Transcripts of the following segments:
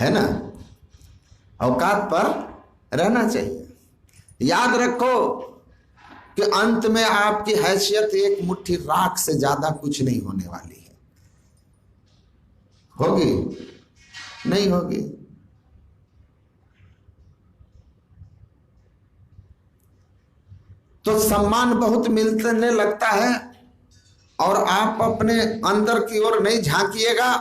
है ना, औकात पर रहना चाहिए। याद रखो कि अंत में आपकी हैसियत एक मुट्ठी राख से ज्यादा कुछ नहीं होने वाली है। होगी? नहीं होगी। तो सम्मान बहुत मिलने लगता है और आप अपने अंदर की ओर नहीं झांकिएगा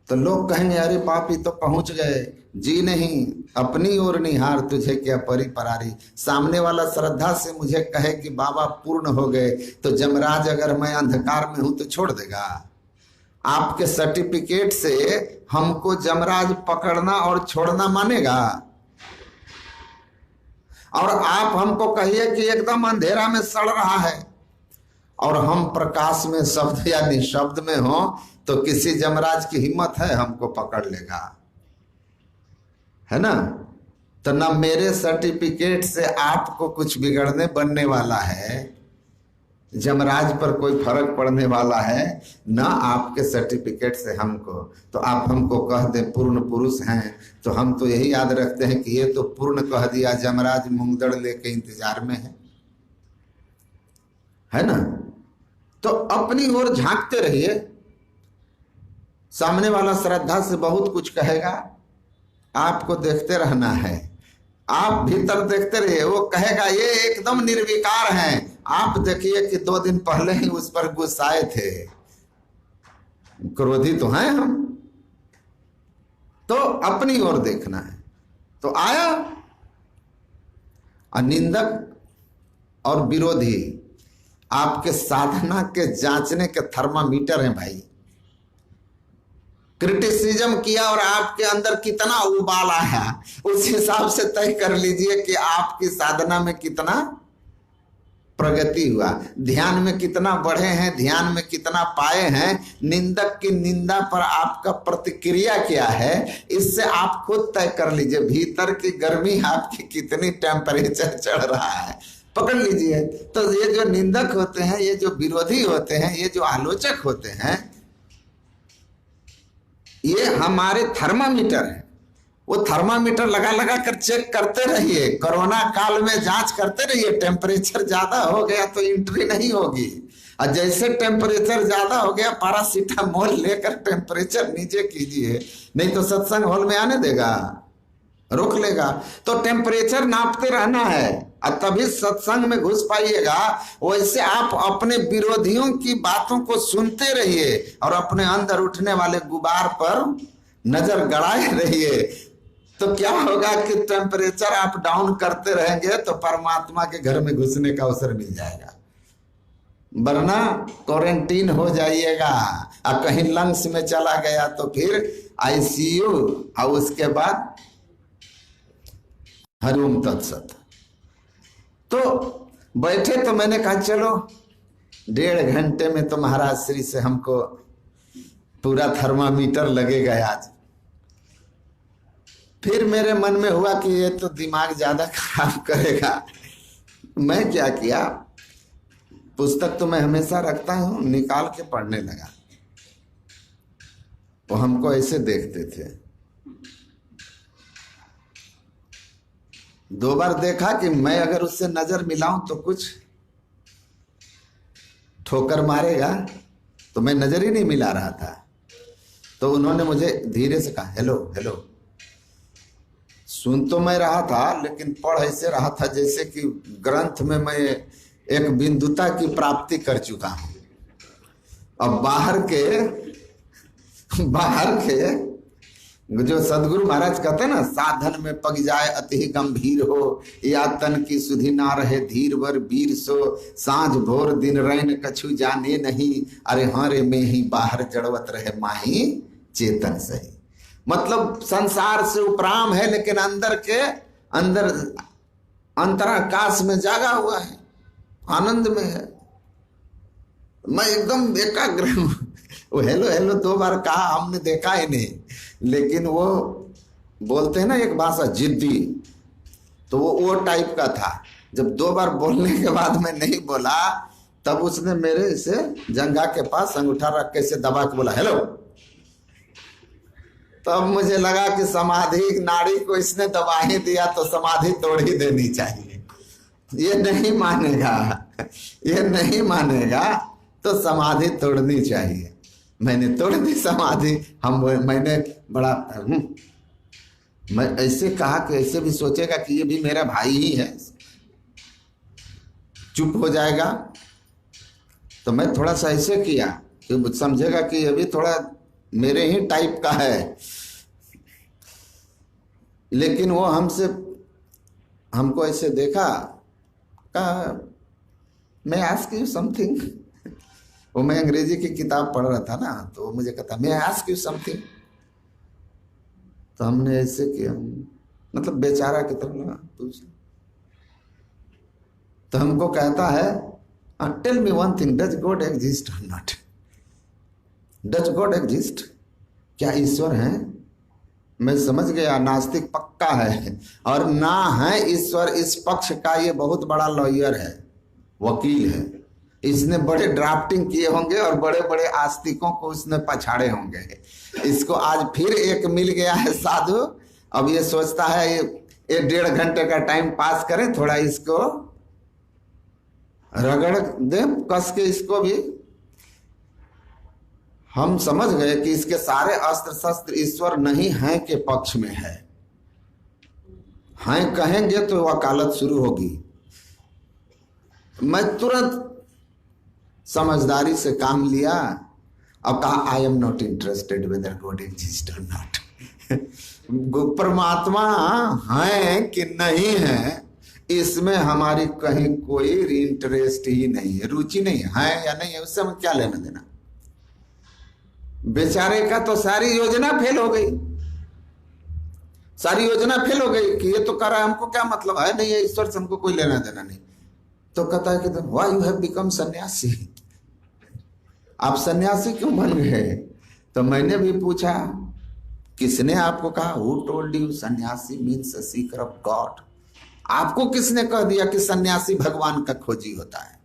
तो लोग कहेंगे अरे पापी तो पहुंच गए। जी नहीं, अपनी ओर निहार तुझे क्या परी परारी। सामने वाला श्रद्धा से मुझे कहे कि बाबा पूर्ण हो गए, तो जमराज अगर मैं अंधकार में हूं तो छोड़ देगा? आपके सर्टिफिकेट से हमको जमराज पकड़ना और छोड़ना मानेगा? और आप हमको कहिए कि एकदम अंधेरा में सड़ रहा है और हम प्रकाश में शब्द या निशब्द में हो, तो किसी जमराज की हिम्मत है हमको पकड़ लेगा? है ना? तो ना मेरे सर्टिफिकेट से आपको कुछ बिगड़ने बनने वाला है, जमराज पर कोई फर्क पड़ने वाला है, ना आपके सर्टिफिकेट से हमको। तो आप हमको कह दे पूर्ण पुरुष हैं, तो हम तो यही याद रखते हैं कि ये तो पूर्ण कह दिया, जमराज मूंगदड़ लेके इंतजार में है ना? तो अपनी ओर झांकते रहिए। सामने वाला श्रद्धा से बहुत कुछ कहेगा, आपको देखते रहना है। आप भीतर देखते रहिए, वो कहेगा ये एकदम निर्विकार हैं। आप देखिए कि 2 दिन पहले ही उस पर गुस्साए थे, क्रोधी तो हैं हम। तो अपनी ओर देखना है। तो आया निंदक और विरोधी आपके साधना के जांचने के थर्मामीटर हैं भाई। क्रिटिसिज्म किया और आपके अंदर कितना उबाल आया, उस हिसाब से तय कर लीजिए कि आपकी साधना में कितना प्रगति हुआ, ध्यान में कितना बढ़े हैं, ध्यान में कितना पाए हैं। निंदक की निंदा पर आपका प्रतिक्रिया क्या है, इससे आप खुद तय कर लीजिए भीतर की गर्मी आपकी कितनी टेम्परेचर चढ़ रहा है, पकड़ लीजिए। तो ये जो निंदक होते हैं, ये जो विरोधी होते हैं, ये जो आलोचक होते हैं, ये हमारे थर्मामीटर है। वो थर्मामीटर लगा लगा कर चेक करते रहिए। कोरोना काल में जांच करते रहिए। टेम्परेचर ज्यादा हो गया तो एंट्री नहीं होगी, और जैसे टेम्परेचर ज्यादा हो गया पैरासीटामोल लेकर टेम्परेचर नीचे कीजिए, नहीं तो सत्संग हॉल में आने देगा, रोक लेगा। तो टेम्परेचर नापते रहना है और तभी सत्संग में घुस पाइएगा। वैसे आप अपने विरोधियों की बातों को सुनते रहिए और अपने अंदर उठने वाले गुबार पर नजर गड़ाए रहिए। तो क्या होगा कि टेम्परेचर आप डाउन करते रहेंगे तो परमात्मा के घर में घुसने का अवसर मिल जाएगा, वरना क्वारंटीन हो जाइएगा। और कहीं लंग्स में चला गया तो फिर आईसीयू, और उसके बाद हरिओम तत्सत। तो बैठे तो मैंने कहा चलो 1.5 घंटे में तो महाराज श्री से हमको पूरा थर्मामीटर लगेगा आज। फिर मेरे मन में हुआ कि ये तो दिमाग ज्यादा खराब करेगा। मैं क्या किया, पुस्तक तो मैं हमेशा रखता हूं, निकाल के पढ़ने लगा। वो हमको ऐसे देखते थे। 2 बार देखा कि मैं अगर उससे नजर मिलाऊं तो कुछ ठोकर मारेगा, तो मैं नजर ही नहीं मिला रहा था। तो उन्होंने मुझे धीरे से कहा हेलो हेलो। सुन तो मैं रहा था, लेकिन पढ़ ऐसे रहा था जैसे कि ग्रंथ में मैं एक बिंदुता की प्राप्ति कर चुका हूं। अब बाहर के जो सदगुरु महाराज कहते हैं ना, साधन में पग जाए अति गंभीर हो, या तन की सुधि ना रहे धीर वर वीर सो, सांझ भोर दिन रैन कछु जाने नहीं, अरे हारे में ही बाहर जड़वत रहे माही चेतन सही। मतलब संसार से उपराम है, लेकिन अंदर अंतराकाश में जागा हुआ है, आनंद में है। मैं एकदम एकाग्र हूं। वो हेलो हेलो 2 बार कहा, हमने देखा ही नहीं, लेकिन वो बोलते हैं ना एक भाषा जिद्दी, तो वो टाइप का था। जब 2 बार बोलने के बाद मैं नहीं बोला, तब उसने मेरे से जंघा के पास अंगूठा रख के से दबा के बोला हेलो। तब मुझे लगा कि समाधि नाड़ी को इसने दबा ही दिया तो समाधि तोड़ ही देनी चाहिए। ये नहीं मानेगा, ये नहीं मानेगा तो समाधि तोड़नी चाहिए। मैंने तोड़ दी समाधि। मैंने बड़ा मैं ऐसे कहा कि ऐसे भी सोचेगा कि ये भी मेरा भाई ही है, चुप हो जाएगा। तो मैं थोड़ा सा ऐसे किया कि समझेगा कि ये भी थोड़ा मेरे ही टाइप का है। लेकिन वो हमको ऐसे देखा, कहा मैं आस्क यू समथिंग। वो मैं अंग्रेजी की किताब पढ़ रहा था ना, तो वो मुझे कहता मैं आस्क यू समथिंग। तो हमने ऐसे किया, मतलब बेचारा की तरह लगा पूछ। तो हमको कहता है tell me one thing, does God exist or not? Does God exist? क्या ईश्वर है? मैं समझ गया नास्तिक पक्का है, और ना है ईश्वर इस पक्ष का ये बहुत बड़ा लॉयर है, वकील है। इसने बड़े ड्राफ्टिंग किए होंगे और बड़े बड़े आस्तिकों को इसने पछाड़े होंगे। इसको आज फिर एक मिल गया है साधु। अब ये सोचता है ये 1.5 घंटे का टाइम पास करें, थोड़ा इसको रगड़ दे कस के। इसको भी हम समझ गए कि इसके सारे अस्त्र शस्त्र ईश्वर नहीं है के पक्ष में है। हैं कहेंगे तो वकालत शुरू होगी। मैं तुरंत समझदारी से काम लिया और कहा I am not interested whether God exist or not. परमात्मा है कि नहीं है इसमें हमारी कहीं कोई इंटरेस्ट ही नहीं है, रुचि नहीं है या नहीं है, उससे हमें क्या लेना देना। बेचारे का तो सारी योजना फेल हो गई, सारी योजना फेल हो गई कि ये तो कर रहा है, हमको क्या मतलब है, नहीं है ईश्वर से हमको कोई लेना देना नहीं। तो कहता है कि व्हाई यू हैव बिकम सन्यासी, आप सन्यासी क्यों बन गए? तो मैंने भी पूछा किसने आपको कहा? हु टोल्ड यू सन्यासी means a Sikar of God? आपको किसने कह दिया कि सन्यासी भगवान का खोजी होता है?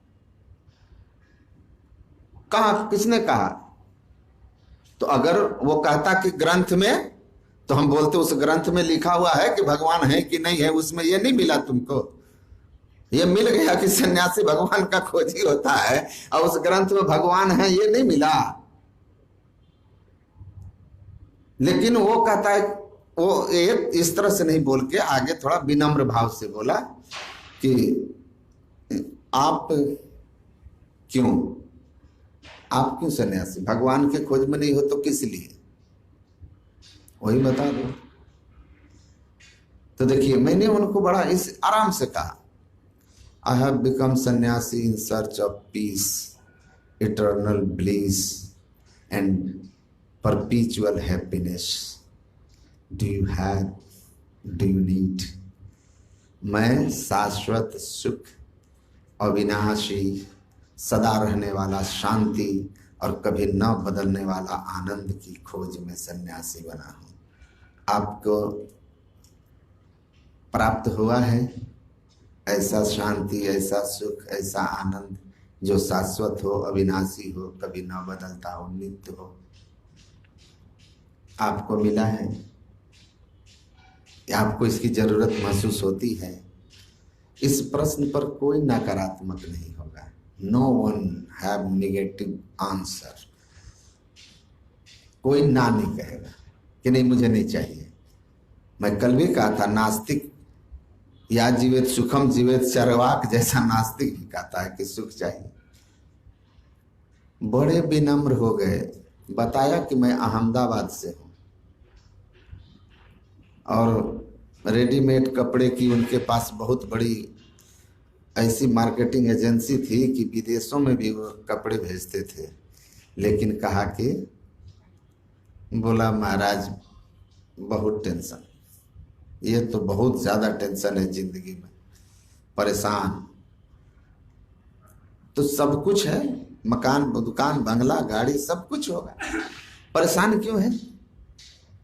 कहा, किसने कहा? तो अगर वो कहता कि ग्रंथ में, तो हम बोलते उस ग्रंथ में लिखा हुआ है कि भगवान है कि नहीं है, उसमें ये नहीं मिला तुमको, ये मिल गया कि सन्यासी भगवान का खोजी होता है, और उस ग्रंथ में भगवान है ये नहीं मिला। लेकिन वो कहता है, वो एक इस तरह से नहीं बोल के आगे थोड़ा विनम्र भाव से बोला कि आप क्यों सन्यासी, भगवान के खोज में नहीं हो तो किस लिए, वही बता दो। तो देखिए मैंने उनको बड़ा इस आराम से कहा, आई हैव बिकम सन्यासी in search of peace, eternal bliss and perpetual happiness. Do you need? मैं शाश्वत सुख, अविनाशी, सदा रहने वाला शांति और कभी न बदलने वाला आनंद की खोज में सन्यासी बना हूं। आपको प्राप्त हुआ है ऐसा शांति, ऐसा सुख, ऐसा आनंद जो शाश्वत हो, अविनाशी हो, कभी न बदलता हो, नित्य हो? आपको मिला है? आपको इसकी जरूरत महसूस होती है? इस प्रश्न पर कोई नकारात्मक नहीं होगा। No one have negative answer. कोई ना नहीं कहेगा कि नहीं मुझे नहीं चाहिए। मैं कल भी कहा था, नास्तिक या जीवित सुखम जीवित चरवाक जैसा नास्तिक भी कहता है कि सुख चाहिए। बड़े विनम्र हो गए, बताया कि मैं अहमदाबाद से हूँ और रेडीमेड कपड़े की उनके पास बहुत बड़ी ऐसी मार्केटिंग एजेंसी थी कि विदेशों में भी वो कपड़े भेजते थे। लेकिन कहा कि बोला महाराज बहुत टेंशन, ये तो बहुत ज़्यादा टेंशन है जिंदगी में, परेशान। तो सब कुछ है, मकान, दुकान, बंगला, गाड़ी, सब कुछ होगा, परेशान क्यों है?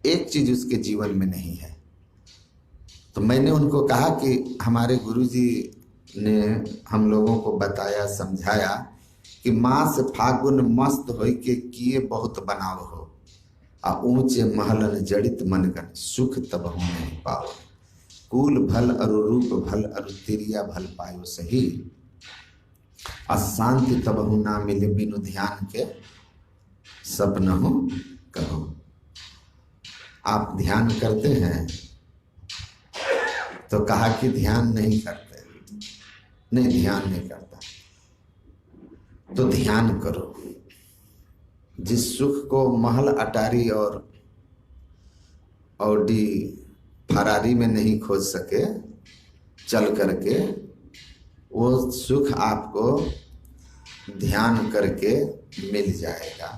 एक चीज उसके जीवन में नहीं है। तो मैंने उनको कहा कि हमारे गुरुजी ने हम लोगों को बताया, समझाया कि माँ से फागुन मस्त हो के किए बहुत बनाव हो, आ ऊंचे महलन जड़ित मनगन सुख तबहु नहीं पाओ। कूल भल अरु रूप भल अरु तिरिया भल पायो सही, अशांति तबहु ना मिले बिनु ध्यान के सपनहु कहो। आप ध्यान करते हैं तो कहा कि ध्यान नहीं करते, नहीं ध्यान नहीं करता तो ध्यान करो। जिस सुख को महल अटारी और ऑडी फरारी में नहीं खोज सके चल करके, वो सुख आपको ध्यान करके मिल जाएगा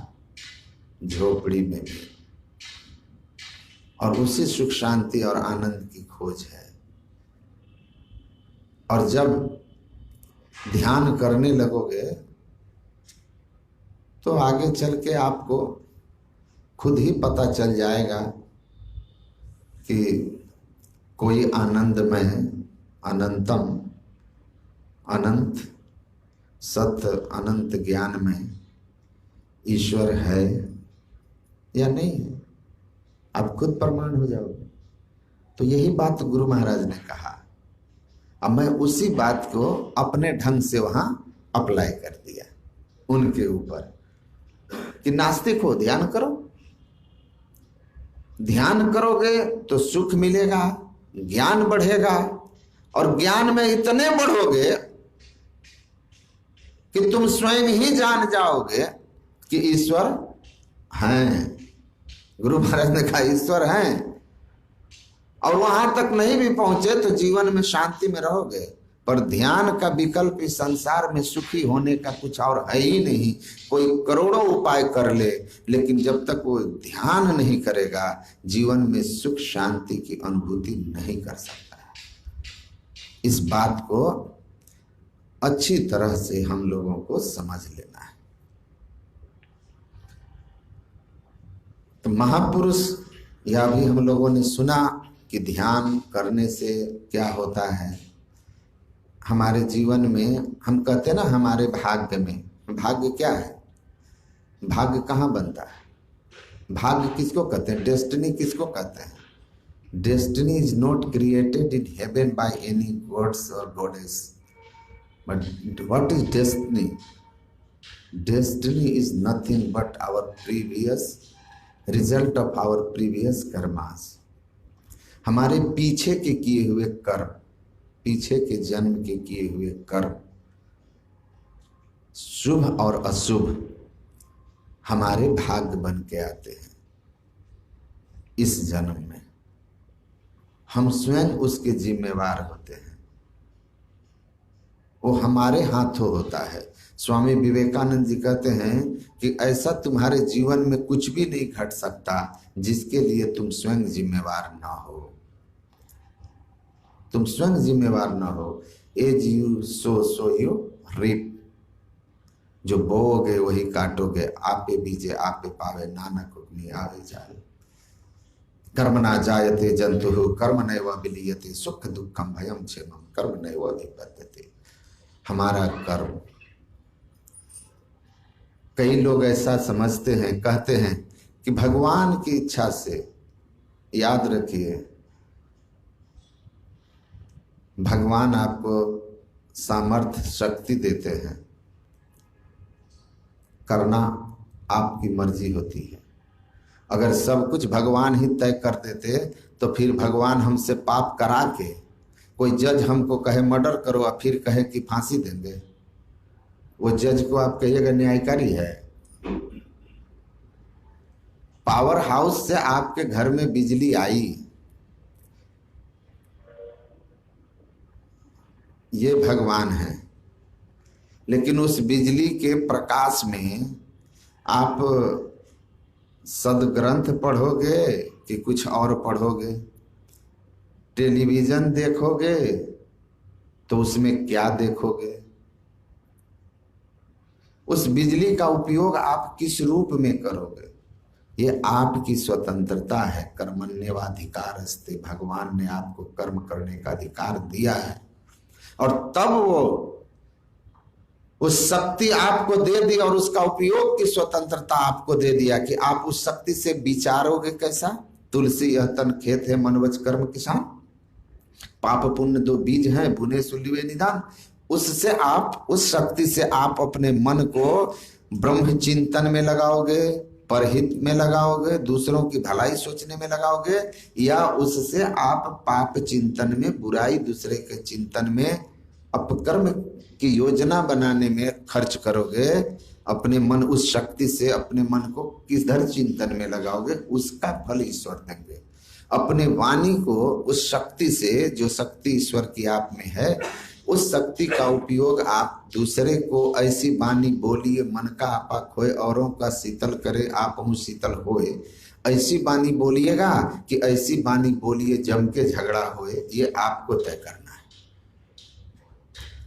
झोपड़ी में भी। और उसी सुख शांति और आनंद की खोज है। और जब ध्यान करने लगोगे तो आगे चल के आपको खुद ही पता चल जाएगा कि कोई आनंदमय अनंतम अनंत सत्य अनंत ज्ञान में ईश्वर है या नहीं है। आप खुद प्रमाण हो जाओगे। तो यही बात गुरु महाराज ने कहा। अब मैं उसी बात को अपने ढंग से वहां अप्लाई कर दिया उनके ऊपर कि नास्तिक हो, ध्यान करो। ध्यान करोगे तो सुख मिलेगा, ज्ञान बढ़ेगा, और ज्ञान में इतने बढ़ोगे कि तुम स्वयं ही जान जाओगे कि ईश्वर हैं। गुरु महाराज ने कहा ईश्वर हैं, और वहां तक नहीं भी पहुंचे तो जीवन में शांति में रहोगे। पर ध्यान का विकल्प इस संसार में सुखी होने का कुछ और है ही नहीं। कोई करोड़ों उपाय कर ले, लेकिन जब तक वो ध्यान नहीं करेगा जीवन में सुख शांति की अनुभूति नहीं कर सकता। इस बात को अच्छी तरह से हम लोगों को समझ लेना है। तो महापुरुष या भी हम लोगों ने सुना कि ध्यान करने से क्या होता है हमारे जीवन में। हम कहते हैं ना हमारे भाग्य में, भाग्य क्या है? भाग्य कहाँ बनता है? भाग्य किसको कहते हैं? डेस्टिनी किसको कहते हैं? Destiny is not created in heaven by any gods और goddess, but what is destiny? Destiny is nothing but our previous result of our previous karmas. हमारे पीछे के किए हुए कर्म, पीछे के जन्म के किए हुए कर्म, शुभ और अशुभ हमारे भाग्य बन के आते हैं। इस जन्म में हम स्वयं उसके जिम्मेवार होते हैं, वो हमारे हाथों होता है। स्वामी विवेकानंद जी कहते हैं कि ऐसा तुम्हारे जीवन में कुछ भी नहीं घट सकता जिसके लिए तुम स्वयं जिम्मेवार ना हो। तुम स्वयं जिम्मेवार ना हो। As you sow you reap. जो बोओगे वही काटोगे। आपे बीजे आपे पावे, नानक हुक्मी आवे जाए। कर्म ना जायते जंतु कर्म नैव विलीयते, सुख दुखम भयम क्षेमम कर्म नैव विपद्यते। हमारा कर्म। कई लोग ऐसा समझते हैं, कहते हैं कि भगवान की इच्छा से। याद रखिए, भगवान आपको सामर्थ्य शक्ति देते हैं, करना आपकी मर्जी होती है। अगर सब कुछ भगवान ही तय कर देते तो फिर भगवान हमसे पाप करा के, कोई जज हमको कहे मर्डर करो और फिर कहे कि फांसी देंगे, वो जज को आप कहिएगा न्यायकारी है? पावर हाउस से आपके घर में बिजली आई, ये भगवान है। लेकिन उस बिजली के प्रकाश में आप सदग्रंथ पढ़ोगे कि कुछ और पढ़ोगे? टेलीविजन देखोगे तो उसमें क्या देखोगे? उस बिजली का उपयोग आप किस रूप में करोगे? ये आपकी स्वतंत्रता है। कर्मण्येवाधिकारस्ते, भगवान ने आपको कर्म करने का अधिकार दिया है। और तब वो उस शक्ति आपको दे दी और उसका उपयोग की स्वतंत्रता आपको दे दिया कि आप उस शक्ति से विचारोगे कैसा। तुलसी यह तन खेत है, मन वच कर्म किसान, पाप पुण्य दो बीज हैं, बुने सुलिवे निदान। उससे आप, उस शक्ति से आप अपने मन को ब्रह्म चिंतन में लगाओगे, परहित में लगाओगे, दूसरों की भलाई सोचने में लगाओगे, या उससे आप पाप चिंतन में, बुराई दूसरे के चिंतन में, अपकर्म की योजना बनाने में खर्च करोगे। अपने मन, उस शक्ति से अपने मन को किधर चिंतन में लगाओगे, उसका फल ईश्वर देंगे। अपने वाणी को उस शक्ति से, जो शक्ति ईश्वर की आप में है, उस शक्ति का उपयोग आप दूसरे को ऐसी वाणी बोलिए, मन का आपा खोए औरों का शीतल करे, आप हूँ शीतल होए। ऐसी वाणी बोलिएगा कि ऐसी वाणी बोलिए जम के झगड़ा होए, ये आपको तय करना है।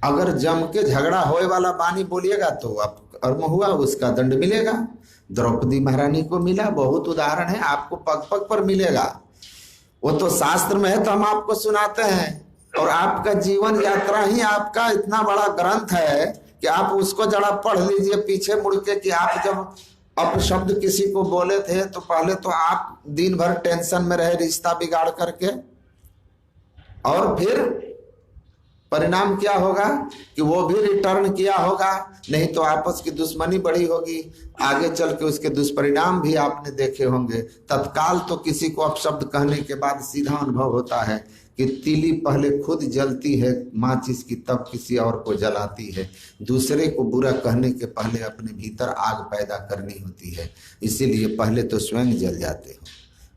अगर जम के झगड़ा होए वाला वाणी बोलिएगा तो आप कर्म हुआ, उसका दंड मिलेगा। द्रौपदी महारानी को मिला, बहुत उदाहरण है, आपको पग पग पर मिलेगा। वो तो शास्त्र में है तो हम आपको सुनाते हैं, और आपका जीवन यात्रा ही आपका इतना बड़ा ग्रंथ है कि आप उसको जरा पढ़ लीजिए पीछे मुड़ के, कि आप जब अपशब्द किसी को बोले थे तो पहले तो आप दिन भर टेंशन में रहे रिश्ता बिगाड़ करके, और फिर परिणाम क्या होगा कि वो भी रिटर्न किया होगा, नहीं तो आपस की दुश्मनी बढ़ी होगी, आगे चल के उसके दुष्परिणाम भी आपने देखे होंगे। तत्काल तो किसी को अपशब्द कहने के बाद सीधा अनुभव होता है कि तीली पहले खुद जलती है माचिस की, तब किसी और को जलाती है। दूसरे को बुरा कहने के पहले अपने भीतर आग पैदा करनी होती है, इसीलिए पहले तो स्वयं जल जाते हो,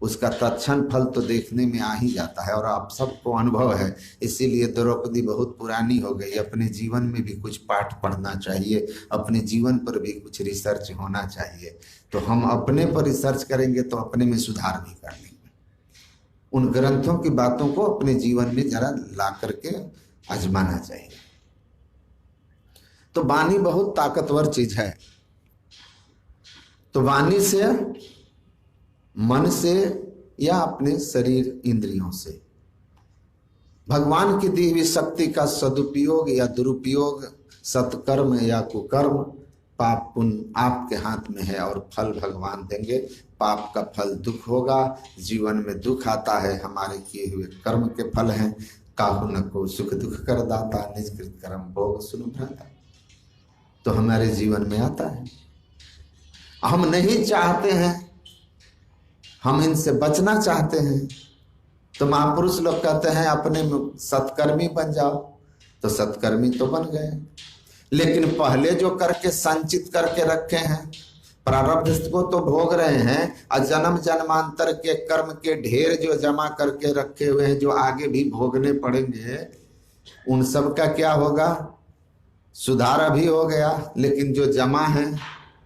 उसका तत्क्षण फल तो देखने में आ ही जाता है, और आप सबको अनुभव है। इसीलिए द्रौपदी बहुत पुरानी हो गई, अपने जीवन में भी कुछ पाठ पढ़ना चाहिए, अपने जीवन पर भी कुछ रिसर्च होना चाहिए। तो हम अपने पर रिसर्च करेंगे तो अपने में सुधार भी कर लेंगे। उन ग्रंथों की बातों को अपने जीवन में जरा ला करके आजमाना चाहिए। तो वाणी बहुत ताकतवर चीज है। तो वाणी से, मन से, या अपने शरीर इंद्रियों से भगवान की दी हुई शक्ति का सदुपयोग या दुरुपयोग, सत्कर्म या कुकर्म, पाप पुण्य आपके हाथ में है, और फल भगवान देंगे। पाप का फल दुख होगा, जीवन में दुख आता है, हमारे किए हुए कर्म के फल हैं। काहू न को सुख दुख कर दाता, निष्कृत कर्म भोग सुनु भ्राता। तो हमारे जीवन में आता है, हम नहीं चाहते हैं, हम इनसे बचना चाहते हैं। तो महापुरुष लोग कहते हैं अपने सत्कर्मी बन जाओ, तो सत्कर्मी तो बन गए, लेकिन पहले जो करके संचित करके रखे हैं, प्रारब्ध को तो भोग रहे हैं, और जन्म जन्मांतर के कर्म के ढेर जो जमा करके रखे हुए हैं, जो आगे भी भोगने पड़ेंगे, उन सब का क्या होगा? सुधार अभी हो गया, लेकिन जो जमा है,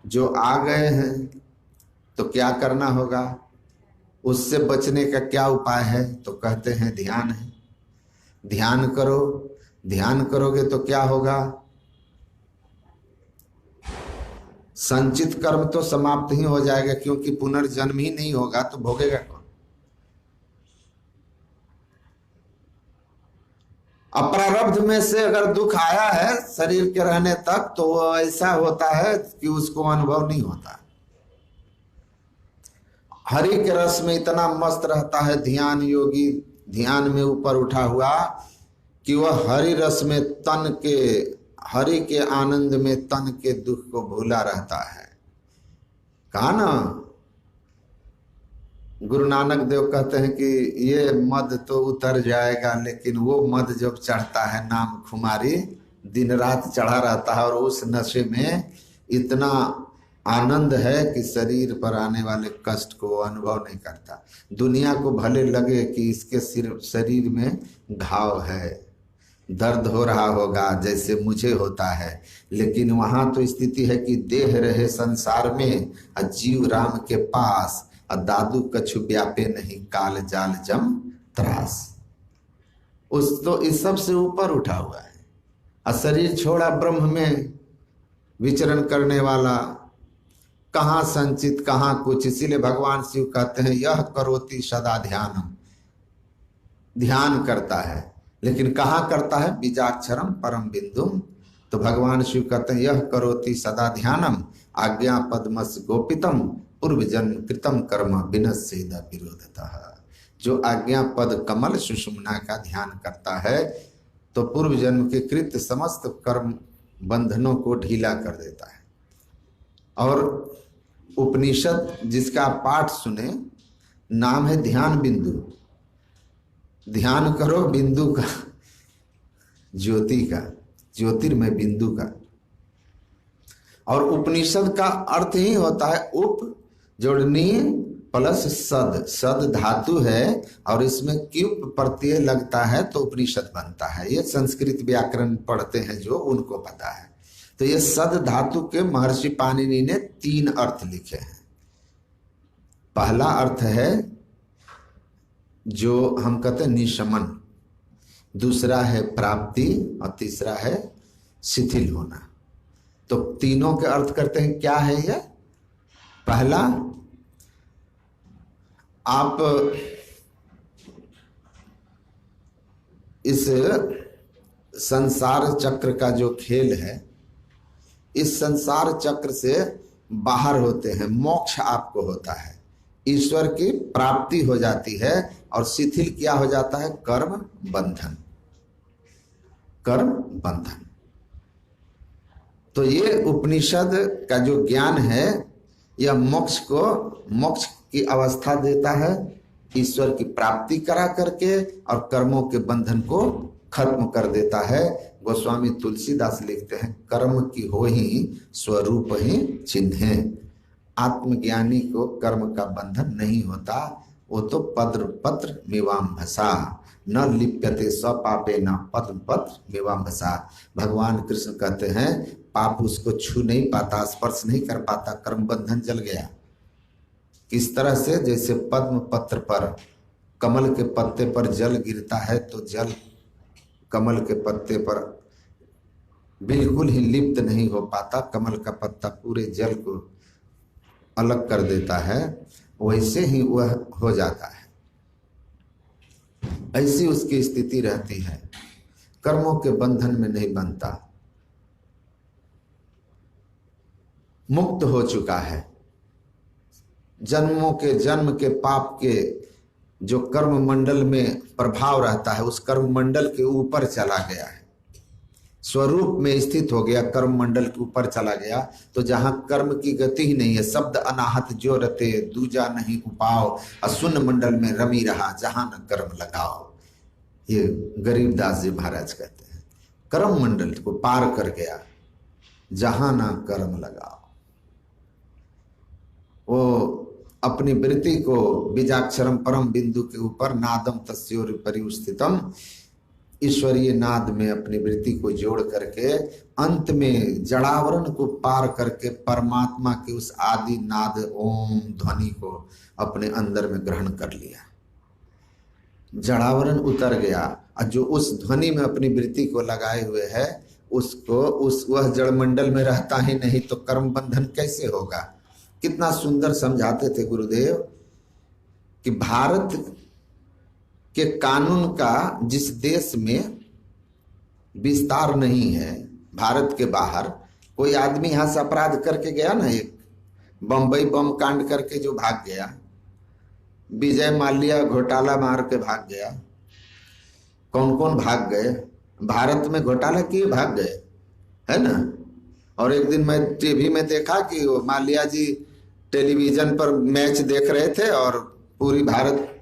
जो आ गए हैं, तो क्या करना होगा? उससे बचने का क्या उपाय है? तो कहते हैं ध्यान है। ध्यान करो, ध्यान करोगे तो क्या होगा? संचित कर्म तो समाप्त ही हो जाएगा, क्योंकि पुनर्जन्म ही नहीं होगा, तो भोगेगा कौन? अप्रारब्ध में से अगर दुख आया है शरीर के रहने तक, तो वो ऐसा होता है कि उसको अनुभव नहीं होता। हरि के रस में इतना मस्त रहता है ध्यान योगी, ध्यान में ऊपर उठा हुआ, कि वह हरि रस में तन के, हरि के आनंद में तन के दुख को भूला रहता है। कहा ना, गुरु नानक देव कहते हैं कि ये मद तो उतर जाएगा, लेकिन वो मद जब चढ़ता है नाम खुमारी, दिन रात चढ़ा रहता है, और उस नशे में इतना आनंद है कि शरीर पर आने वाले कष्ट को अनुभव नहीं करता। दुनिया को भले लगे कि इसके सिर्फ शरीर में घाव है, दर्द हो रहा होगा जैसे मुझे होता है, लेकिन वहां तो स्थिति है कि देह रहे संसार में, जीव राम के पास, दादू कछु व्यापे नहीं, काल जाल जम त्रास। उस तो इस सब से ऊपर उठा हुआ है, और शरीर छोड़ा ब्रह्म में विचरण करने वाला, कहाँ संचित कहाँ कुछ। इसीलिए भगवान शिव कहते हैं यह करोति सदा ध्यानम, ध्यान करता है, लेकिन कहाँ करता है? बीजाक्षरम परम बिंदुम तो भगवान शिव कहते हैं यह करोति सदा ध्यानम आज्ञा पद्मस गोपितम पूर्व जन्म कृतम कर्म विनश्येद विरोधतः। जो आज्ञा पद कमल सुषुम्ना का ध्यान करता है तो पूर्व जन्म के कृत समस्त कर्म बंधनों को ढीला कर देता है। और उपनिषद जिसका पाठ सुने, नाम है ध्यान बिंदु। ध्यान करो बिंदु का, ज्योति का, ज्योतिर्मय बिंदु का। और उपनिषद का अर्थ ही होता है उप जोड़नीय प्लस सद। सद धातु है और इसमें क्युप प्रत्यय लगता है तो उपनिषद बनता है। ये संस्कृत व्याकरण पढ़ते हैं जो, उनको पता है। तो ये सद धातु के महर्षि पाणिनि ने 3 अर्थ लिखे हैं। पहला अर्थ है जो हम कहते हैं निशमन, दूसरा है प्राप्ति और तीसरा है शिथिल होना। तो तीनों के अर्थ करते हैं। क्या है ये? पहला, आप इस संसार चक्र का जो खेल है, इस संसार चक्र से बाहर होते हैं, मोक्ष आपको होता है, ईश्वर की प्राप्ति हो जाती है। और शिथिल क्या हो जाता है? कर्म बंधन, कर्म बंधन। तो ये उपनिषद का जो ज्ञान है यह मोक्ष को, मोक्ष की अवस्था देता है, ईश्वर की प्राप्ति करा करके, और कर्मों के बंधन को खत्म कर देता है। गोस्वामी तुलसीदास लिखते हैं कर्म की हो ही स्वरूप ही चिन्हे। आत्मज्ञानी को कर्म का बंधन नहीं होता, वो तो पत्र पत्र मीवांभसा न लिप्यते स्वपापे न पद्म पत्र मीवांभसा। भगवान कृष्ण कहते हैं पाप उसको छू नहीं पाता, स्पर्श नहीं कर पाता, कर्म बंधन जल गया। किस तरह से? जैसे पद्म पत्र पर, कमल के पत्ते पर जल गिरता है तो जल कमल के पत्ते पर बिल्कुल ही लिप्त नहीं हो पाता, कमल का पत्ता पूरे जल को अलग कर देता है, वैसे ही वह हो जाता है। ऐसी उसकी स्थिति रहती है, कर्मों के बंधन में नहीं बनता, मुक्त हो चुका है। जन्मों के, जन्म के पाप के जो कर्म मंडल में प्रभाव रहता है, उस कर्म मंडल के ऊपर चला गया है, स्वरूप में स्थित हो गया, कर्म मंडल के ऊपर चला गया। तो जहां कर्म की गति ही नहीं है, शब्द अनाहत जो रते दूजा नहीं उपाओ, अशून्य मंडल में रमी रहा जहां न कर्म लगाओ। ये गरीबदास जी महाराज कहते हैं, कर्म मंडल को पार कर गया जहां न कर्म लगाओ। वो अपनी वृत्ति को बीजाक्षरम परम बिंदु के ऊपर नादम तस्योर परिस्थितम, ईश्वरीय नाद में अपनी वृत्ति को जोड़ करके अंत में जड़ावरण को पार करके परमात्मा के उस आदि नाद ओम ध्वनि को अपने अंदर में ग्रहण कर लिया। जड़ावरण उतर गया और जो उस ध्वनि में अपनी वृत्ति को लगाए हुए है उसको, उस वह जड़ मंडल में रहता ही नहीं, तो कर्म बंधन कैसे होगा? कितना सुंदर समझाते थे गुरुदेव कि भारत के कानून का जिस देश में विस्तार नहीं है, भारत के बाहर कोई आदमी यहाँ से अपराध करके गया ना, एक बम्बई बम कांड करके जो भाग गया, विजय माल्या घोटाला मार के भाग गया, कौन कौन भाग गए, भारत में घोटाला किए भाग गए, है ना। और एक दिन मैं टीवी में देखा कि वो माल्या जी टेलीविजन पर मैच देख रहे थे और पूरी भारत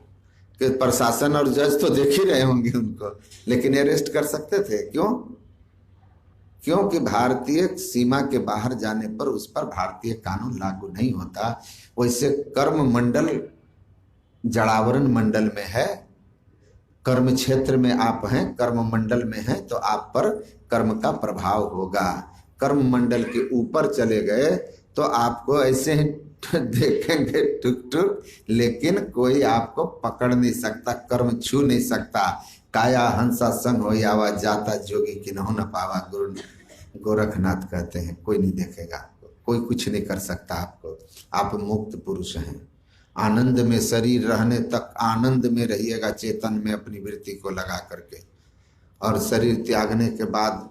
के प्रशासन और जज तो देख ही रहे होंगे उनको, लेकिन अरेस्ट कर सकते थे। क्यों? क्योंकि भारतीय सीमा के बाहर जाने पर उस पर भारतीय कानून लागू नहीं होता। वैसे कर्म मंडल जड़ावरण मंडल में है, कर्म क्षेत्र में आप हैं, कर्म मंडल में हैं, तो आप पर कर्म का प्रभाव होगा। कर्म मंडल के ऊपर चले गए तो आपको ऐसे ही देखेंगे टुक टुक, लेकिन कोई आपको पकड़ नहीं सकता, कर्म छू नहीं सकता। काया हंसा संग हो यावा जाता जोगी कि न पावा, गुरु गोरखनाथ कहते हैं। कोई नहीं देखेगा आपको, कोई कुछ नहीं कर सकता आपको, आप मुक्त पुरुष हैं। आनंद में शरीर रहने तक आनंद में रहिएगा, चेतन में अपनी वृत्ति को लगा करके, और शरीर त्यागने के बाद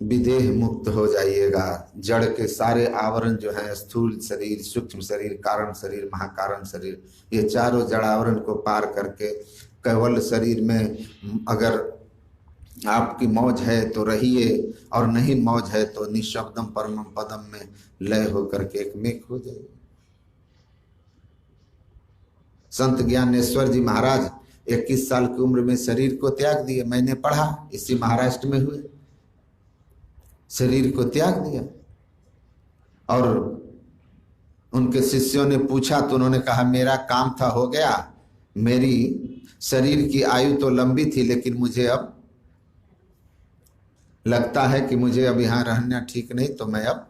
विदेह मुक्त हो जाइएगा। जड़ के सारे आवरण जो हैं, स्थूल शरीर, सूक्ष्म शरीर, कारण शरीर, महाकारण शरीर, ये चारों जड़ आवरण को पार करके केवल शरीर में अगर आपकी मौज है तो रहिए, और नहीं मौज है तो निःशब्दम परमम पदम में लय होकर के एकमेक हो जाइए। संत ज्ञानेश्वर जी महाराज 21 साल की उम्र में शरीर को त्याग दिए। मैंने पढ़ा, इसी महाराष्ट्र में हुए, शरीर को त्याग दिया। और उनके शिष्यों ने पूछा तो उन्होंने कहा मेरा काम था हो गया, मेरी शरीर की आयु तो लंबी थी लेकिन मुझे अब लगता है कि मुझे अब यहाँ रहना ठीक नहीं, तो मैं अब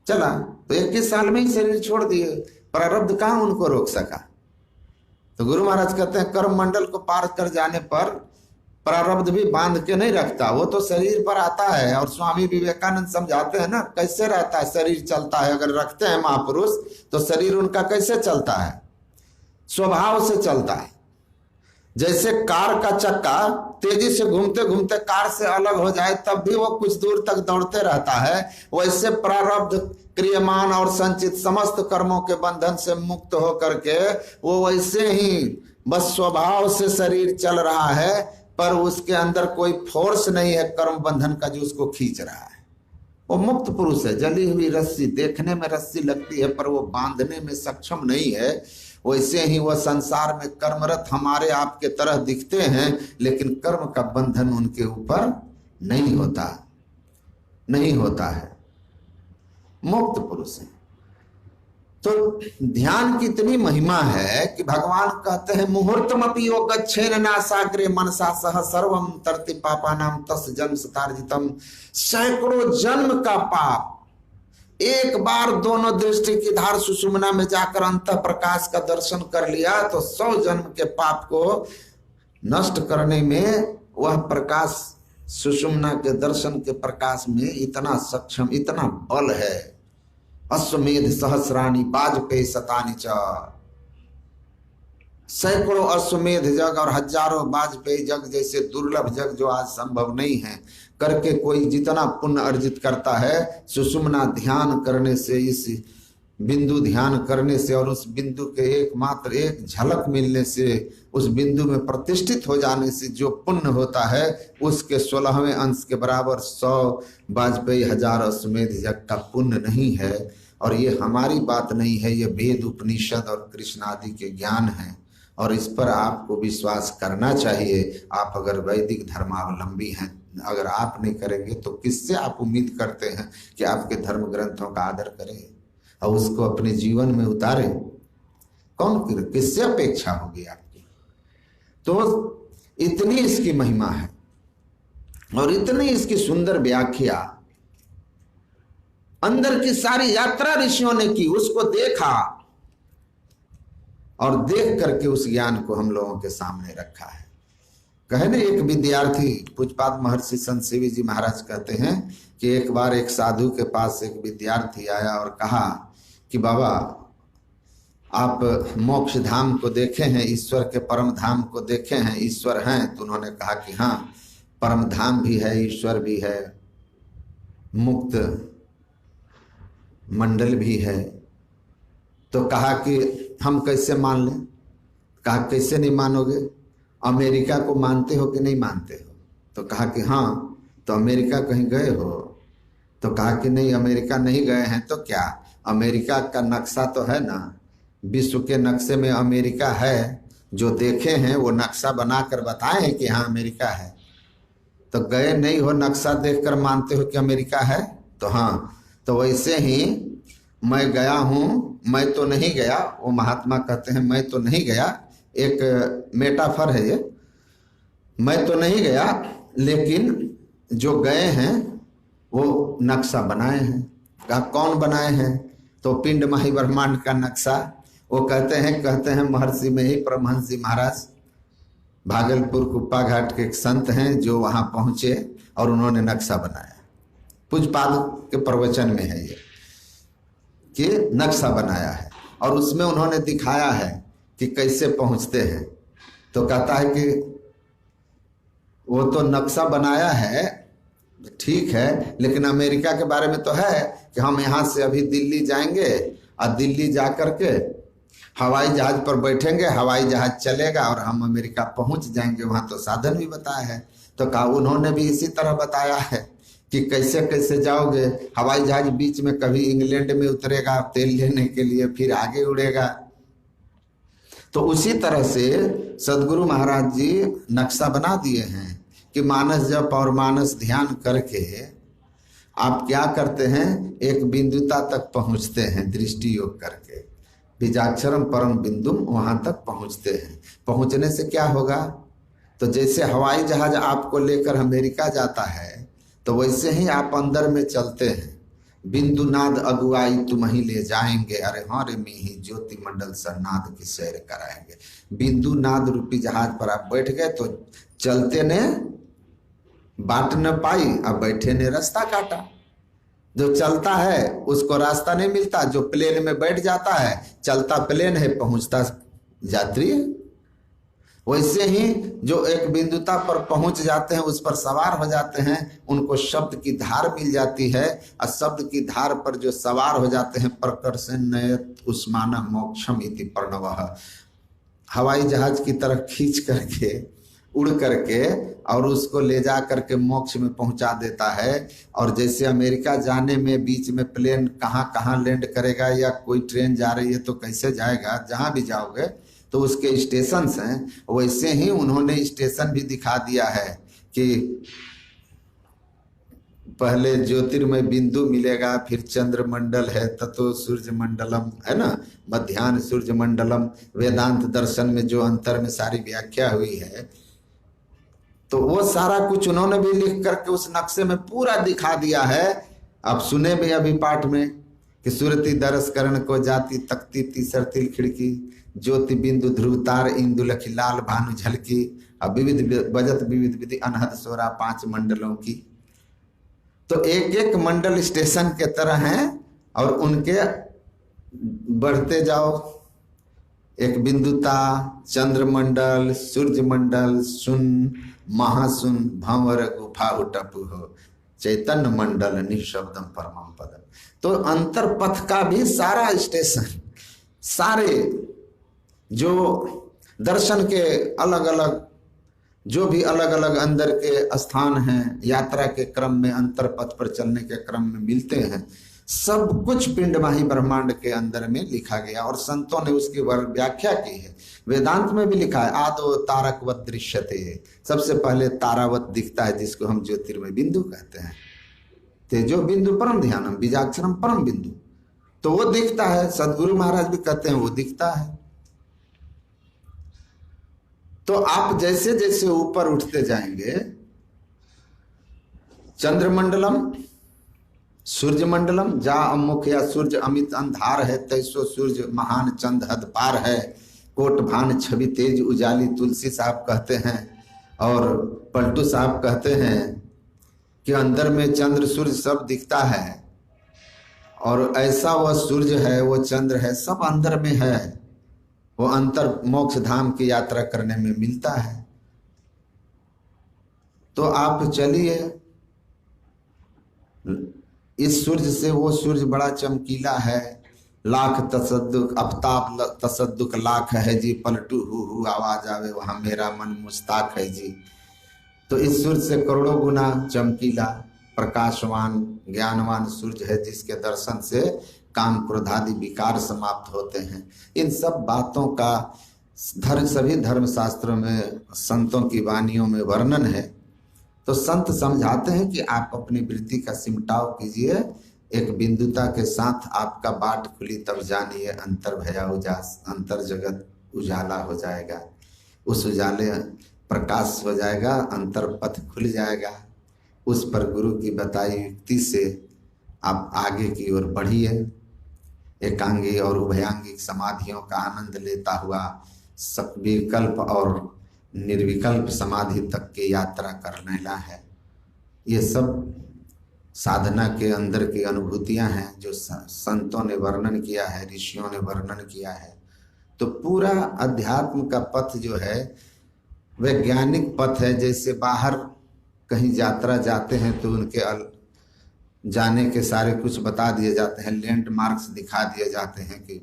चला। तो 21 साल में ही शरीर छोड़ दिए। प्रारब्ध कहाँ उनको रोक सका। तो गुरु महाराज कहते हैं कर्म मंडल को पार कर जाने पर प्रारब्ध भी बांध के नहीं रखता, वो तो शरीर पर आता है। और स्वामी विवेकानंद समझाते हैं ना कैसे रहता है, शरीर चलता है। अगर रखते हैं महापुरुष तो शरीर उनका कैसे चलता है, स्वभाव से चलता है। जैसे कार का चक्का तेजी से घूमते घूमते कार से अलग हो जाए तब भी वो कुछ दूर तक दौड़ते रहता है, वैसे प्रारब्ध क्रियमान और संचित समस्त कर्मों के बंधन से मुक्त हो करके वो वैसे ही बस स्वभाव से शरीर चल रहा है, पर उसके अंदर कोई फोर्स नहीं है कर्म बंधन का जो उसको खींच रहा है। वो मुक्त पुरुष है। जली हुई रस्सी, देखने में रस्सी लगती है पर वो बांधने में सक्षम नहीं है। वैसे ही वह संसार में कर्मरत हमारे आपके तरह दिखते हैं, लेकिन कर्म का बंधन उनके ऊपर नहीं होता है। मुक्त पुरुष है। तो ध्यान की इतनी महिमा है कि भगवान कहते हैं मुहूर्तमपि योग गच्छेन नासाग्रे मनसा सह सर्वम तरति पापानाम तस् जन्म सतार्जितम। सैकड़ों जन्म का पाप एक बार दोनों दृष्टि की धार सुषुम्ना में जाकर अंतः प्रकाश का दर्शन कर लिया तो 100 जन्म के पाप को नष्ट करने में वह प्रकाश, सुषुम्ना के दर्शन के प्रकाश में इतना सक्षम, इतना बल है। अश्वमेध सहस्राणी वाजपेयी शतानि च। सैकड़ों अश्वमेध जग और हजारों वाजपेयी जग जैसे दुर्लभ जग जो आज संभव नहीं है करके कोई जितना पुण्य अर्जित करता है, सुषुम्ना ध्यान करने से, इस बिंदु ध्यान करने से और उस बिंदु के एकमात्र एक झलक मिलने से, उस बिंदु में प्रतिष्ठित हो जाने से जो पुण्य होता है उसके 16वें अंश के बराबर 100 वाजपेयी हजार अश्वमेध यज्ञ का पुण्य नहीं है। और ये हमारी बात नहीं है, ये वेद उपनिषद और कृष्ण आदि के ज्ञान है और इस पर आपको विश्वास करना चाहिए। आप अगर वैदिक धर्मावलंबी हैं, अगर आप नहीं करेंगे तो किससे आप उम्मीद करते हैं कि आपके धर्म ग्रंथों का आदर करें और उसको अपने जीवन में उतारे? कौन, किससे अपेक्षा होगी आपकी? तो इतनी इसकी महिमा है और इतनी इसकी सुंदर व्याख्या अंदर की सारी यात्रा ऋषियों ने की, उसको देखा और देख करके उस ज्ञान को हम लोगों के सामने रखा है। कहे ना एक विद्यार्थी, पूज्यपाद महर्षि संत सेवी जी महाराज कहते हैं कि एक बार एक साधु के पास एक विद्यार्थी आया और कहा कि बाबा आप मोक्ष धाम को देखे हैं, ईश्वर के परम धाम को देखे हैं, ईश्वर हैं? तो उन्होंने कहा कि हाँ, परम धाम भी है, ईश्वर भी है, मुक्त मंडल भी है। तो कहा कि हम कैसे मान लें? कहा कैसे नहीं मानोगे? अमेरिका को मानते हो कि नहीं मानते हो? तो कहा कि हाँ। तो अमेरिका कहीं गए हो? तो कहा कि नहीं, अमेरिका नहीं गए हैं। तो क्या अमेरिका का नक्शा तो है ना, विश्व के नक्शे में अमेरिका है, जो देखे हैं वो नक्शा बनाकर बताए हैं कि हाँ अमेरिका है। तो गए नहीं हो, नक्शा देखकर मानते हो कि अमेरिका है? तो हाँ। तो वैसे ही मैं गया हूँ, मैं तो नहीं गया, वो महात्मा कहते हैं मैं तो नहीं गया, एक मेटाफर है ये, मैं तो नहीं गया लेकिन जो गए हैं वो नक्शा बनाए हैं। कहा कौन बनाए हैं? तो पिंड माही ब्रह्मांड का नक्शा। वो कहते हैं महर्षि में ही परमहंस जी महाराज भागलपुर कुप्पा घाट के एक संत हैं जो वहाँ पहुँचे और उन्होंने नक्शा बनाया। पूज्यपाद के प्रवचन में है ये कि नक्शा बनाया है और उसमें उन्होंने दिखाया है कि कैसे पहुँचते हैं। तो कहता है कि वो तो नक्शा बनाया है ठीक है, लेकिन अमेरिका के बारे में तो है कि हम यहाँ से अभी दिल्ली जाएंगे और दिल्ली जा करके हवाई जहाज पर बैठेंगे, हवाई जहाज चलेगा और हम अमेरिका पहुंच जाएंगे। वहां तो साधन भी बताया है। तो कहा उन्होंने भी इसी तरह बताया है कि कैसे कैसे जाओगे। हवाई जहाज बीच में कभी इंग्लैंड में उतरेगा तेल लेने के लिए, फिर आगे उड़ेगा। तो उसी तरह से सदगुरु महाराज जी नक्शा बना दिए हैं कि मानस जप और मानस ध्यान करके आप क्या करते हैं, एक बिंदुता तक पहुंचते हैं दृष्टि योग करके। बीजाक्षरम परम बिंदुम, वहां तक पहुंचते हैं। पहुंचने से क्या होगा, तो जैसे हवाई जहाज आपको लेकर अमेरिका जाता है तो वैसे ही आप अंदर में चलते हैं। बिंदु नाद अगुवाई तुम ही ले जाएंगे, अरे हाँ रे मिही ज्योति मंडल सरनाद की सैर कराएंगे। बिंदु नाद रूपी जहाज पर आप बैठ गए तो चलते ने बाट न पाई, अब बैठे ने रास्ता काटा। जो चलता है उसको रास्ता नहीं मिलता, जो प्लेन में बैठ जाता है, चलता प्लेन है पहुंचता यात्री है। वैसे ही जो एक बिंदुता पर पहुंच जाते हैं, उस पर सवार हो जाते हैं, उनको शब्द की धार मिल जाती है। और शब्द की धार पर जो सवार हो जाते हैं, प्रकर्षण उस्माना मोक्षम इति प्रणवः, हवाई जहाज की तरह खींच करके उड़ करके और उसको ले जा करके मोक्ष में पहुंचा देता है। और जैसे अमेरिका जाने में बीच में प्लेन कहाँ कहाँ लैंड करेगा, या कोई ट्रेन जा रही है तो कैसे जाएगा, जहां भी जाओगे तो उसके स्टेशन हैं, वैसे ही उन्होंने स्टेशन भी दिखा दिया है कि पहले ज्योतिर्मय बिंदु मिलेगा, फिर चंद्रमंडल है, ततो सूर्य मंडलम है ना, मध्यान्ह सूर्य मंडलम। वेदांत दर्शन में जो अंतर में सारी व्याख्या हुई है, तो वो सारा कुछ उन्होंने भी लिख करके उस नक्शे में पूरा दिखा दिया है। अब सुने भी अभी पाठ में कि सुरति दरस करण को जाति तकती तीसर तिल खिड़की, ज्योति बिंदु ध्रुवतार इंदु लखी लाल भानु झलकी, अब विविध बजत विविध विधि अनहद सोरा 5 मंडलों की। तो एक एक मंडल स्टेशन के तरह हैं और उनके बढ़ते जाओ, एक बिंदुता, चंद्रमंडल, सूर्य मंडल, सुन महासुन भंवर गुफा उटपु हो, चैतन्य मंडल निःशब्दम परमम पदम। तो अंतर पथ का भी सारा स्टेशन, सारे जो दर्शन के अलग अलग जो भी अलग अलग अंदर के स्थान हैं, यात्रा के क्रम में अंतर पथ पर चलने के क्रम में मिलते हैं, सब कुछ पिंडमाही ब्रह्मांड के अंदर में लिखा गया। और संतों ने उसकी व्याख्या की है। वेदांत में भी लिखा है आदो तारकवत दृश्यते, सबसे पहले तारावत दिखता है, जिसको हम ज्योतिर्मय बिंदु कहते हैं। तेजो बिंदु परम ध्यानम बीजाक्षरम परम बिंदु, तो वो दिखता है। सदगुरु महाराज भी कहते हैं वो दिखता है। तो आप जैसे जैसे ऊपर उठते जाएंगे, चंद्रमंडलम सूर्य मंडलम, जा अमुख या सूर्य अमित अंधार है, तैसो सूर्य महान चंद हद पार है, कोट भान छवि तेज उजाली, तुलसी साहब कहते हैं। और पलटू साहब कहते हैं कि अंदर में चंद्र सूर्य सब दिखता है, और ऐसा वह सूर्य है, वो चंद्र है, सब अंदर में है। वो अंतर मोक्ष धाम की यात्रा करने में मिलता है। तो आप चलिए, इस सूर्य से वो सूर्य बड़ा चमकीला है, लाख तसद्दुक अफ्ताब तसद्दुक लाख है जी, पलटू हु आवाज आवे वहां मेरा मन मुस्ताक है जी। तो इस सूर्य से करोड़ों गुना चमकीला प्रकाशवान ज्ञानवान सूर्य है, जिसके दर्शन से काम क्रोधादि विकार समाप्त होते हैं। इन सब बातों का सभी धर्म शास्त्रों में संतों की वाणियों में वर्णन है। तो संत समझाते हैं कि आप अपनी वृत्ति का सिमटाव कीजिए, एक बिंदुता के साथ आपका बाट खुली तब जानिए, अंतर भया उजास, अंतर जगत उजाला हो जाएगा, उस उजाले प्रकाश हो जाएगा, अंतर पथ खुल जाएगा। उस पर गुरु की बताई युक्ति से आप आगे की ओर बढ़िए। एकांगी और उभयांगिक समाधियों का आनंद लेता हुआ सब विकल्प और निर्विकल्प समाधि तक की यात्रा करना है। ये सब साधना के अंदर की अनुभूतियां हैं जो संतों ने वर्णन किया है, ऋषियों ने वर्णन किया है। तो पूरा अध्यात्म का पथ जो है वैज्ञानिक पथ है। जैसे बाहर कहीं यात्रा जाते हैं तो उनके जाने के सारे कुछ बता दिए जाते हैं, लैंडमार्क्स दिखा दिए जाते हैं कि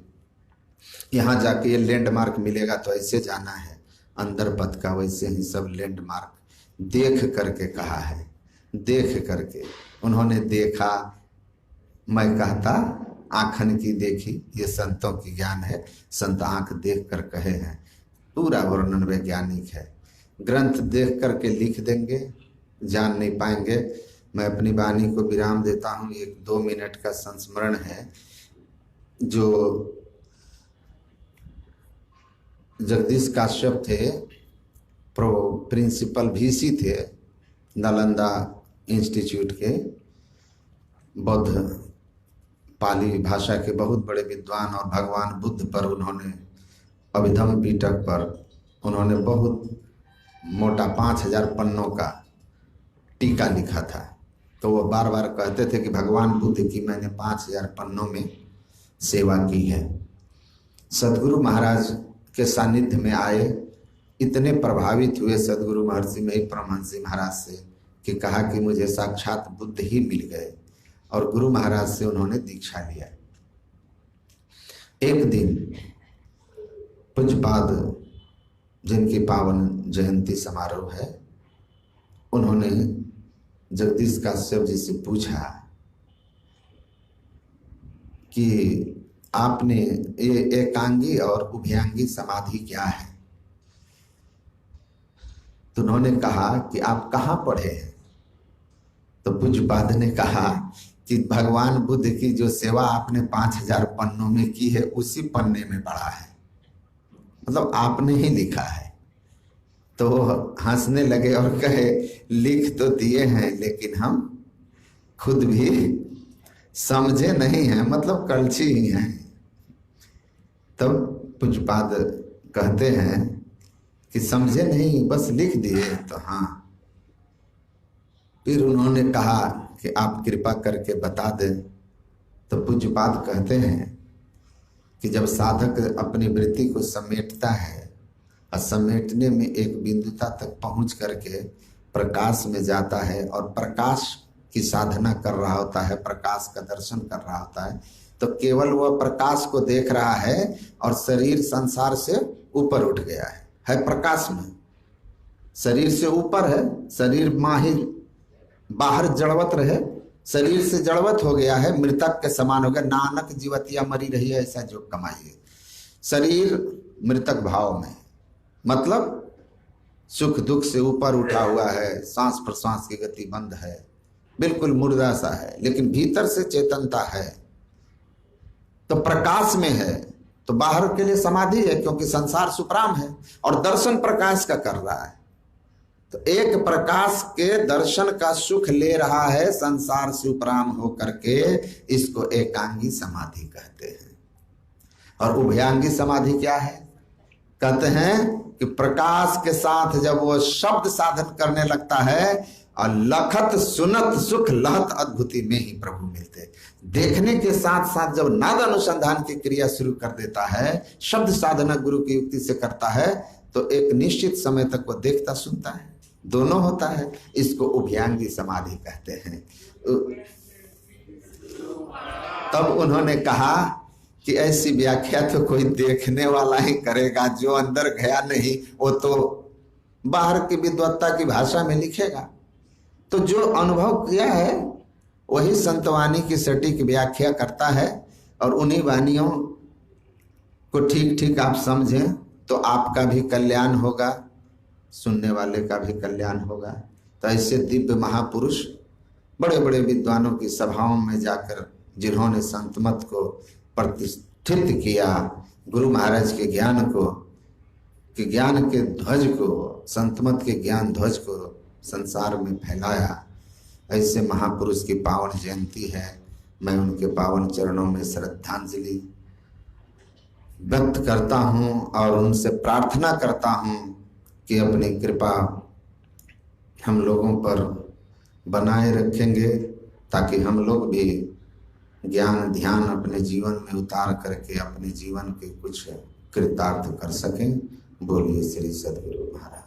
यहाँ जाके ये लैंडमार्क मिलेगा तो ऐसे जाना है, अंदर पथ का वैसे ही सब लैंडमार्क देख करके कहा है। देख करके उन्होंने देखा, मैं कहता आँखन की देखी, ये संतों की ज्ञान है, संत आँख देख कर कहे हैं, पूरा वर्णन वैज्ञानिक है। ग्रंथ देख करके लिख देंगे, जान नहीं पाएंगे। मैं अपनी वाणी को विराम देता हूँ। 1-2 मिनट का संस्मरण है। जो जगदीश काश्यप थे, प्रिंसिपल VC थे नालंदा इंस्टीट्यूट के, बौद्ध पाली भाषा के बहुत बड़े विद्वान, और भगवान बुद्ध पर उन्होंने अभिधम पिटक पर उन्होंने बहुत मोटा 5000 पन्नों का टीका लिखा था। तो वो बार बार कहते थे कि भगवान बुद्ध की मैंने 5000 पन्नों में सेवा की है। सदगुरु महाराज के सानिध्य में आए, इतने प्रभावित हुए सदगुरु महर्षि में परमहंस जी महाराज से कि कहा कि मुझे साक्षात बुद्ध ही मिल गए, और गुरु महाराज से उन्होंने दीक्षा लिया। एक दिन पूज्यपाद जिनकी पावन जयंती समारोह है, उन्होंने जगदीश काश्यप जी से पूछा कि आपने ये एकांगी और उभयांगी समाधि क्या है? तो उन्होंने कहा कि आप कहाँ पढ़े हैं? तो पूज्यपाद ने कहा कि भगवान बुद्ध की जो सेवा आपने 5000 पन्नों में की है, उसी पन्ने में पढ़ा है, मतलब आपने ही लिखा है। तो हंसने लगे और कहे, लिख तो दिए हैं लेकिन हम खुद भी समझे नहीं हैं, मतलब कलछी ही हैं। तब पूज्यपाद कहते हैं कि समझे नहीं, बस लिख दिए। तो हाँ। फिर उन्होंने कहा कि आप कृपा करके बता दें। तो पूज्यपाद कहते हैं कि जब साधक अपनी वृत्ति को समेटता है और समेटने में एक बिंदुता तक पहुंच करके प्रकाश में जाता है और प्रकाश की साधना कर रहा होता है, प्रकाश का दर्शन कर रहा होता है, तो केवल वह प्रकाश को देख रहा है और शरीर संसार से ऊपर उठ गया है प्रकाश में, शरीर से ऊपर है। शरीर माही बाहर जड़वत रहे, शरीर से जड़वत हो गया है, मृतक के समान हो गया। नानक जीवतिया मरी रही है, ऐसा जो कमाइए। शरीर मृतक भाव में, मतलब सुख दुख से ऊपर उठा हुआ है, सांस प्रश्वास की गति बंद है, बिल्कुल मुर्दा सा है, लेकिन भीतर से चेतनता है, तो प्रकाश में है। तो बाहर के लिए समाधि है, क्योंकि संसार सुप्राम है और दर्शन प्रकाश का कर रहा है। तो एक प्रकाश के दर्शन का सुख ले रहा है संसार से उपराम होकर के, इसको एकांगी समाधि कहते हैं। और उभयांगी समाधि क्या है? कहते हैं कि प्रकाश के साथ जब वो शब्द साधन करने लगता है और लखत सुनत सुख लहत अद्भुति में ही प्रभु मिलते। देखने के साथ साथ जब नाद अनुसंधान की क्रिया शुरू कर देता है, शब्द साधना गुरु की युक्ति से करता है, तो एक निश्चित समय तक वो देखता सुनता है, दोनों होता है। इसको उभयांगी समाधि कहते हैं। तब उन्होंने कहा कि ऐसी व्याख्या तो कोई देखने वाला ही करेगा, जो अंदर गया नहीं वो तो बाहर की विद्वत्ता की भाषा में लिखेगा। तो जो अनुभव किया है वही संतवाणी की सटीक व्याख्या करता है, और उन्हीं वाणियों को ठीक ठीक आप समझें तो आपका भी कल्याण होगा, सुनने वाले का भी कल्याण होगा। तो ऐसे दिव्य महापुरुष बड़े बड़े विद्वानों की सभाओं में जाकर जिन्होंने संत मत को प्रतिष्ठित किया, गुरु महाराज के ज्ञान को, कि ज्ञान के ध्वज को, संत मत के ज्ञान ध्वज को संसार में फैलाया, ऐसे महापुरुष की पावन जयंती है। मैं उनके पावन चरणों में श्रद्धांजलि व्यक्त करता हूँ और उनसे प्रार्थना करता हूँ कि अपनी कृपा हम लोगों पर बनाए रखेंगे, ताकि हम लोग भी ज्ञान ध्यान अपने जीवन में उतार करके अपने जीवन के कुछ कृतार्थ कर सकें। बोलिए श्री सद्गुरु महाराज।